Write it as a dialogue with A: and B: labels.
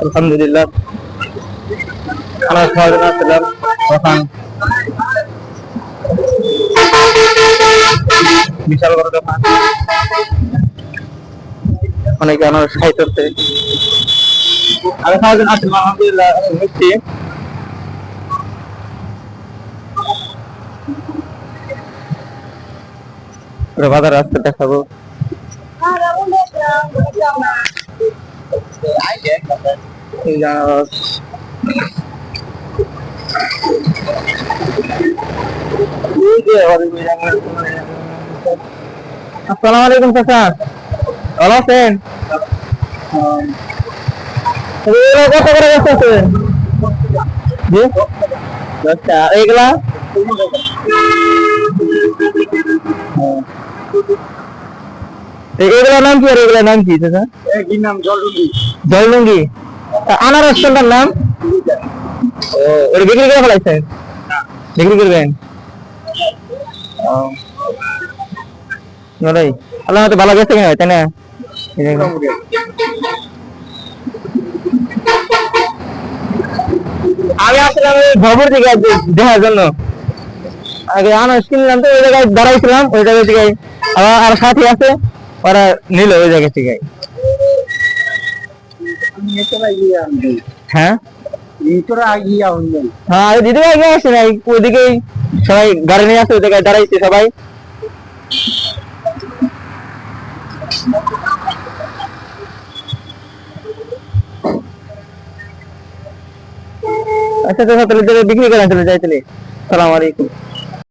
A: আলহামদুলিল্লাহ। খানা খাওয়ার জন্য আসছিলাম, তখন বিশাল বড় দোকান, অনেকে আনারস খাইতেছে। আমি খাওয়ার জন্য আসছিলাম, আলহামদুলিল্লাহ মিষ্টি। বাজার আসতে দেখাবো। এই যে আনারস, আসসালামু আলাইকুম চাচা, ভালো আছেন? কত করে বসতেছে? জি 10 টাকা। এইগুলা এগুলোর নাম কি আর এগুলোর নাম কি চাচা? নাম জলডুঙ্গি। জলডুঙ্গি। আনারস কোনটার নাম? ও, ওটা বিক্রি করে ফেলাইছেন? বিক্রি করবেন? আল্লাহ হয়তো ভালো গেছে কিনা, তাই না? আমি আসলাম খবর থেকে দেখার জন্য, আগে আনারস কিনলাম তো ওই জায়গায় দাঁড়াইছিলাম, ওই জায়গা থেকে আর সাথী আছে, ওরা নিল ওই জায়গা থেকে। হ্যাঁ হ্যাঁ, দিদি আগে আসে নাই, ওইদিকেই সবাই গাড়ি নিয়ে আসে, ওই জায়গায় দাঁড়াইছে সবাই। আচ্ছা, তো বিক্রি করেন চলে যাইতে। সালাম আলাইকুম।